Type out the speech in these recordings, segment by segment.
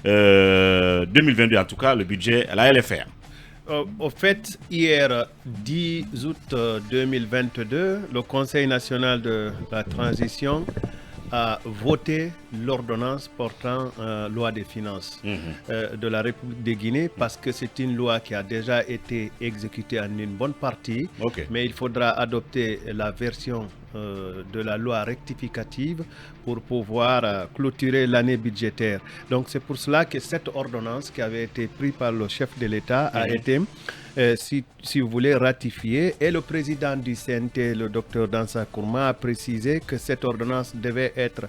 2022, en tout cas, le budget, la LFR. Au fait, hier 10 août 2022, le Conseil national de la transition a voté l'ordonnance portant loi des finances de la République de Guinée parce que c'est une loi qui a déjà été exécutée en une bonne partie, mais il faudra adopter la version de la loi rectificative pour pouvoir clôturer l'année budgétaire. Donc c'est pour cela que cette ordonnance qui avait été prise par le chef de l'État a été, si vous voulez, ratifiée. Et le président du CNT, le docteur Dansa Kourma, a précisé que cette ordonnance devait être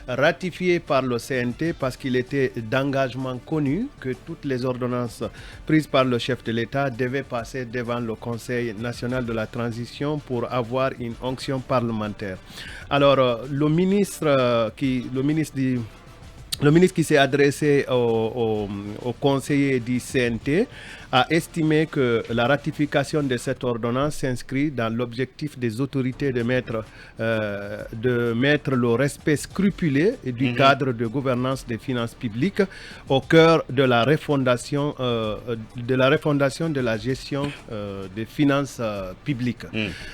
ratifié par le CNT parce qu'il était d'engagement connu que toutes les ordonnances prises par le chef de l'État devaient passer devant le Conseil national de la transition pour avoir une onction parlementaire. Alors, le ministre qui s'est adressé au conseiller du CNT a estimé que la ratification de cette ordonnance s'inscrit dans l'objectif des autorités de mettre le respect scrupuleux du cadre de gouvernance des finances publiques au cœur de la refondation de la gestion des finances publiques.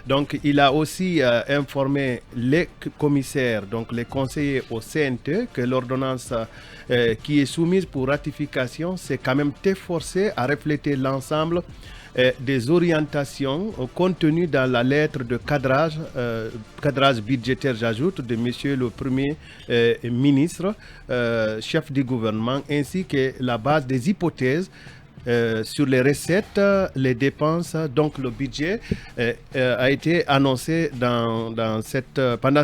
Donc, il a aussi informé les commissaires, donc les conseillers au CNT, que l'ordonnance qui est soumise pour ratification s'est quand même efforcée à refléter l'ensemble des orientations contenues dans la lettre de cadrage budgétaire, j'ajoute, de Monsieur le Premier ministre, chef du gouvernement, ainsi que la base des hypothèses sur les recettes, les dépenses. Donc le budget a été annoncé pendant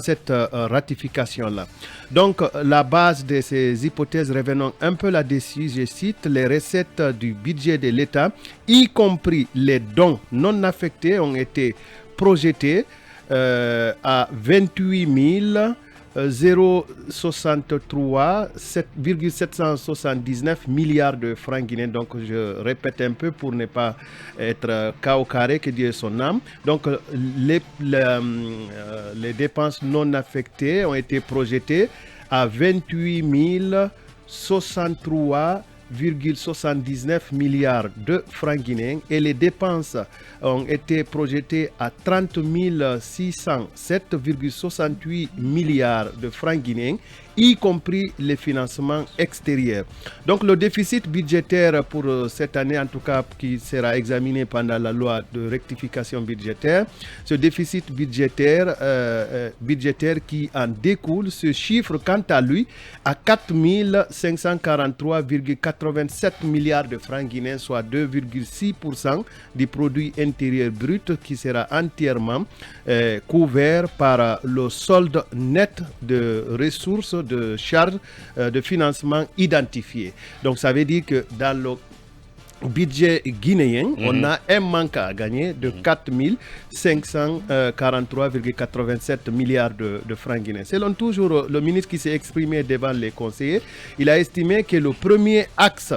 cette ratification-là. Donc la base de ces hypothèses, revenons un peu là-dessus, je cite: les recettes du budget de l'État, y compris les dons non affectés, ont été projetés à 28 063,779 milliards de francs guinéens. Donc je répète un peu pour ne pas être cas au carré, que Dieu son âme. Donc les dépenses non affectées ont été projetées à 28 063,79 milliards de francs guinéens et les dépenses ont été projetées à 30 607,68 milliards de francs guinéens, y compris les financements extérieurs. Donc le déficit budgétaire pour cette année, en tout cas qui sera examiné pendant la loi de rectification budgétaire, ce déficit budgétaire qui en découle se chiffre quant à lui à 4 543,87 milliards de francs guinéens, soit 2,6% du produit intérieur brut, qui sera entièrement couvert par le solde net de ressources, de charges de financement identifiées. Donc ça veut dire que dans le budget guinéen, on a un manque à gagner de 4 543,87 milliards de francs guinéens. Selon toujours le ministre qui s'est exprimé devant les conseillers, il a estimé que le premier axe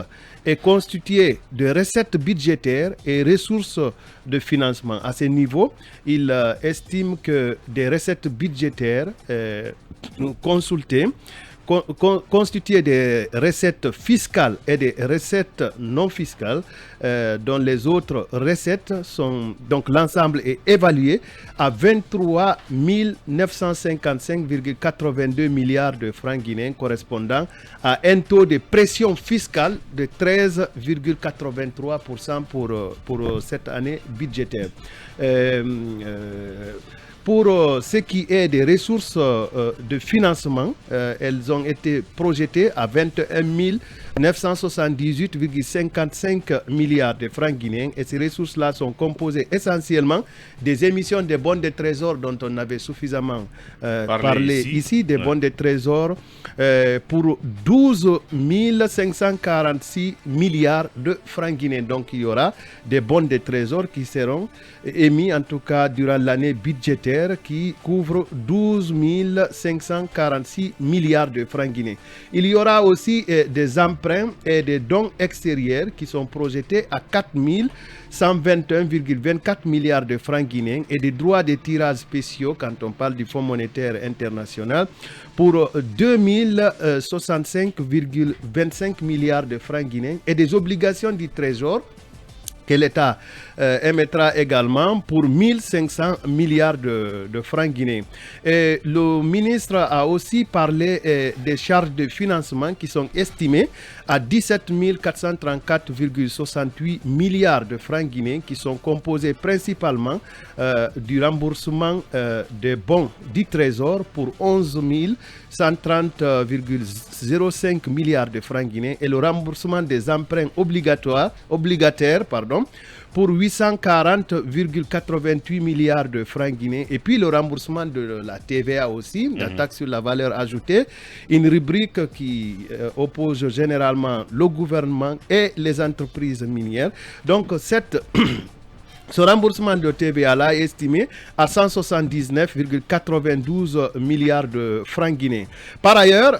est constitué de recettes budgétaires et ressources de financement. À ce niveau, il estime que des recettes budgétaires constituées des recettes fiscales et des recettes non fiscales, dont les autres recettes sont, donc l'ensemble est évalué à 23 955,82 milliards de francs guinéens, correspondant à un taux de pression fiscale de 13,83% pour cette année budgétaire. Pour ce qui est des ressources de financement, elles ont été projetées à 21 978,55 milliards de francs guinéens, et ces ressources-là sont composées essentiellement des émissions de bons de trésor dont on avait suffisamment parlé ici, des bons de trésor pour 12 546 milliards de francs guinéens. Donc il y aura des bons de trésor qui seront émis, en tout cas durant l'année budgétaire, qui couvre 12 546 milliards de francs guinéens. Il y aura aussi des emprunts emprunts et des dons extérieurs qui sont projetés à 4 121,24 milliards de francs guinéens et des droits de tirage spéciaux quand on parle du Fonds monétaire international pour 2065,25 milliards de francs guinéens et des obligations du Trésor que l'État émettra également pour 1500 milliards de francs guinéens. Et le ministre a aussi parlé des charges de financement qui sont estimées à 17 434,68 milliards de francs guinéens qui sont composés principalement du remboursement des bons du Trésor pour 11 130,05 milliards de francs guinéens et le remboursement des emprunts obligataires pour 840,88 milliards de francs guinéens et puis le remboursement de la TVA aussi, la taxe sur la valeur ajoutée, une rubrique qui oppose généralement le gouvernement et les entreprises minières. Donc ce remboursement de TVA là est estimé à 179,92 milliards de francs guinéens. Par ailleurs,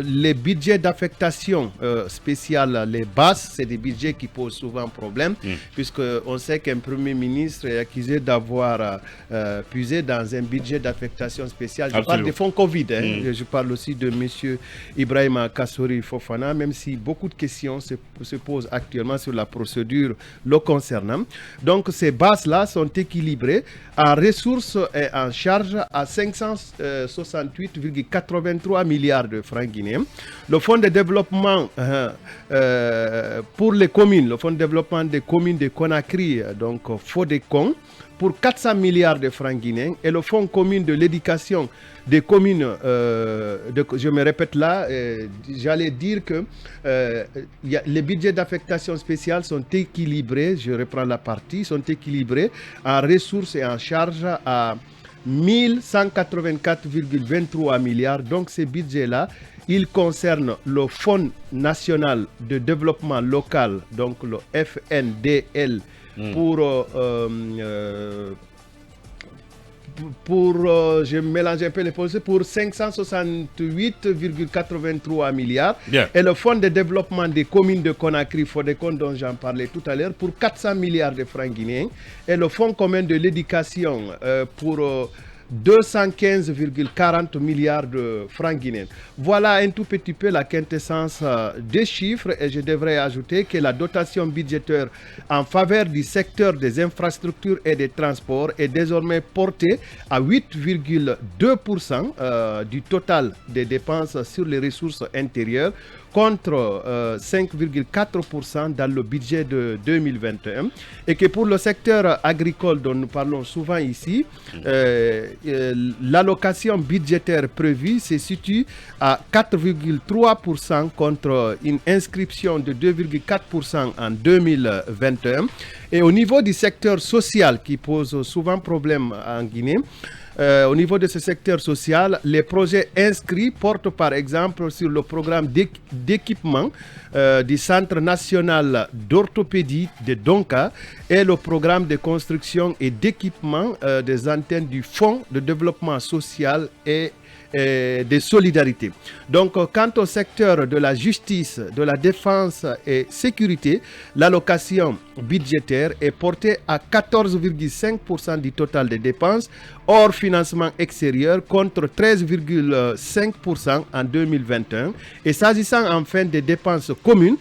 les budgets d'affectation spéciale, les basses, c'est des budgets qui posent souvent problème, puisqu'on sait qu'un Premier ministre est accusé d'avoir puisé dans un budget d'affectation spéciale. Je parle des fonds Covid, je parle aussi de M. Ibrahima Kassori Fofana, même si beaucoup de questions se posent actuellement sur la procédure le concernant. Donc, ces bases-là sont équilibrées en ressources et en charges à 568,83 milliards de francs guinéens. Le fonds de développement pour les communes, le fonds de développement des communes de Conakry, donc FODECON, pour 400 milliards de francs guinéens et le fonds commun de l'éducation des communes, je me répète là, j'allais dire que les budgets d'affectation spéciale sont équilibrés, je reprends la partie, sont équilibrés en ressources et en charges à 1184,23 milliards. Donc ces budgets-là, ils concernent le Fonds national de développement local, donc le FNDL, je mélange un peu les postes, pour 568,83 milliards. Bien. Et le Fonds de développement des communes de Conakry, FODECON, dont j'en parlais tout à l'heure, pour 400 milliards de francs guinéens. Et le Fonds commun de l'éducation pour 215,40 milliards de francs guinéens. Voilà un tout petit peu la quintessence des chiffres et je devrais ajouter que la dotation budgétaire en faveur du secteur des infrastructures et des transports est désormais portée à 8,2% du total des dépenses sur les ressources intérieures contre 5,4% dans le budget de 2021 et que pour le secteur agricole dont nous parlons souvent ici, l'allocation budgétaire prévue se situe à 4,3% contre une inscription de 2,4% en 2021. Et au niveau du secteur social qui pose souvent problème en Guinée, au niveau de ce secteur social, les projets inscrits portent par exemple sur le programme d'équipement du Centre national d'orthopédie de Donka et le programme de construction et d'équipement des antennes du Fonds de développement social et de solidarité. Donc, quant au secteur de la justice, de la défense et sécurité, l'allocation budgétaire est portée à 14,5% du total des dépenses hors financement extérieur contre 13,5% en 2021. Et s'agissant enfin des dépenses communes,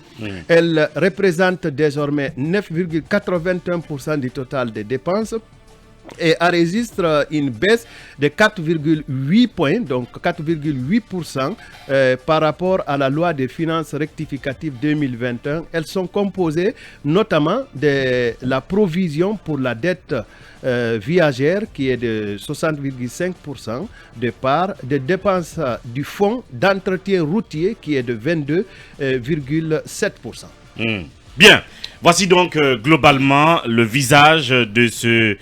elles représentent désormais 9,81% du total des dépenses et enregistre une baisse de 4,8 points, donc 4,8% par rapport à la loi des finances rectificatives 2021. Elles sont composées notamment de la provision pour la dette viagère qui est de 60,5% de part, des dépenses du fonds d'entretien routier qui est de 22,7%. Bien, voici donc globalement le visage de ce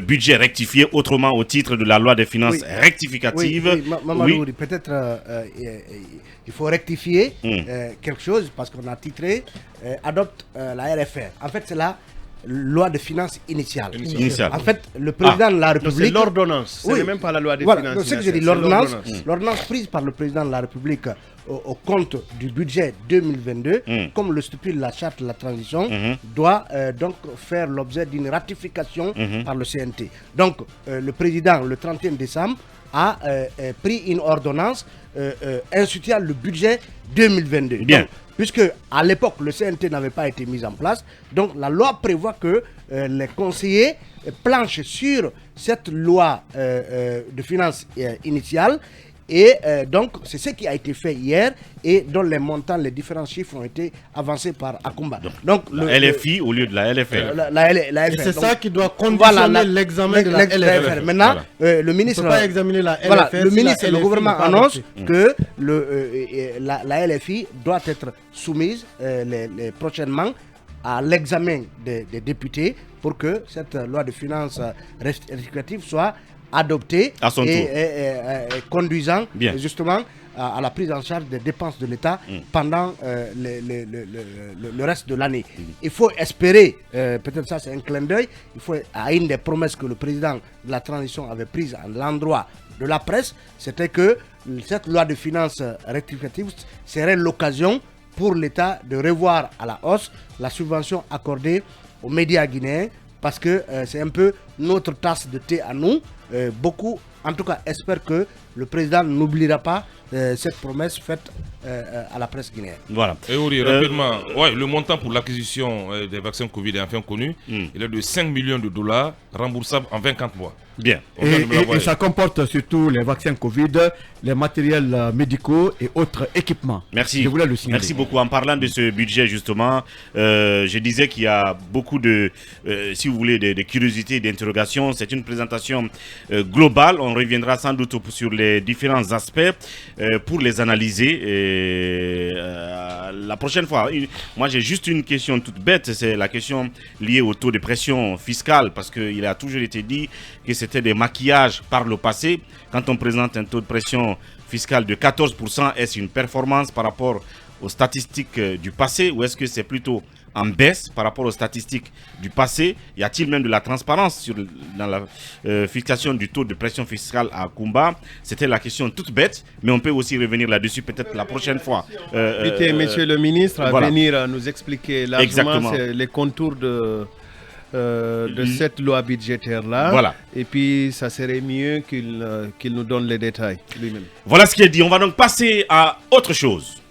budget rectifié, autrement au titre de la loi des finances rectificatives. Mamadou, peut-être il faut rectifier quelque chose parce qu'on a titré adopte la RFR. En fait, c'est la loi de finances initiale. Initiale. En fait, le président de la République... C'est l'ordonnance, ce Oui. n'est même pas la loi de Voilà, finances c'est ce que je initiale, dis, c'est l'ordonnance prise par le président de la République au compte du budget 2022, comme le stipule la charte de la transition, doit donc faire l'objet d'une ratification par le CNT. Donc, le président, le 31 décembre, a pris une ordonnance instituant le budget 2022. Bien. Donc, puisque à l'époque, le CNT n'avait pas été mis en place, donc la loi prévoit que les conseillers planchent sur cette loi de finances initiale. Et donc, c'est ce qui a été fait hier et dont les montants, les différents chiffres ont été avancés par Akumba. Donc, la LFI au lieu de la LFL. La Et c'est donc, ça qui doit conditionner l'examen de la LFR. Maintenant, le ministre... On ne peut pas examiner la LFR. Voilà, le si ministre la et le LFI gouvernement n'est pas annoncent adoptée. que la LFI doit être soumise prochainement à l'examen des députés pour que cette loi de finances rectificative soit adoptée À son et tour. conduisant Bien. justement à la prise en charge des dépenses de l'État pendant le reste de l'année. Il faut espérer, peut-être ça c'est un clin d'œil, il faut, à une des promesses que le président de la transition avait prises à l'endroit de la presse, c'était que cette loi de finances rectificative serait l'occasion pour l'État de revoir à la hausse la subvention accordée aux médias guinéens, parce que c'est un peu notre tasse de thé à nous. Beaucoup, en tout cas, espèrent que le président n'oubliera pas cette promesse faite à la presse guinéenne. Voilà. Et oui, rapidement, le montant pour l'acquisition des vaccins Covid est enfin connu. Il est de 5 millions de dollars, remboursable en 24 mois. Bien. Et ça comporte surtout les vaccins Covid, les matériels médicaux et autres équipements. Merci. Je voulais le signaler. Merci beaucoup. En parlant de ce budget, justement, je disais qu'il y a beaucoup de, si vous voulez, de curiosités, d'interrogations. C'est une présentation globale. On reviendra sans doute sur les différents aspects pour les analyser la prochaine fois. Moi, j'ai juste une question toute bête. C'est la question liée au taux de pression fiscale, parce qu'il a toujours été dit que c'était des maquillages par le passé. Quand on présente un taux de pression fiscale de 14%, est-ce une performance par rapport aux statistiques du passé, ou est-ce que c'est plutôt en baisse par rapport aux statistiques du passé? Y a-t-il même de la transparence dans la fixation du taux de pression fiscale à Kumba? C'était la question toute bête, mais on peut aussi revenir là-dessus peut-être la prochaine fois. Invitez monsieur le ministre à voilà. venir nous expliquer largement les contours de cette loi budgétaire-là. Voilà. Et puis, ça serait mieux qu'il nous donne les détails lui-même. Voilà ce qui est dit. On va donc passer à autre chose.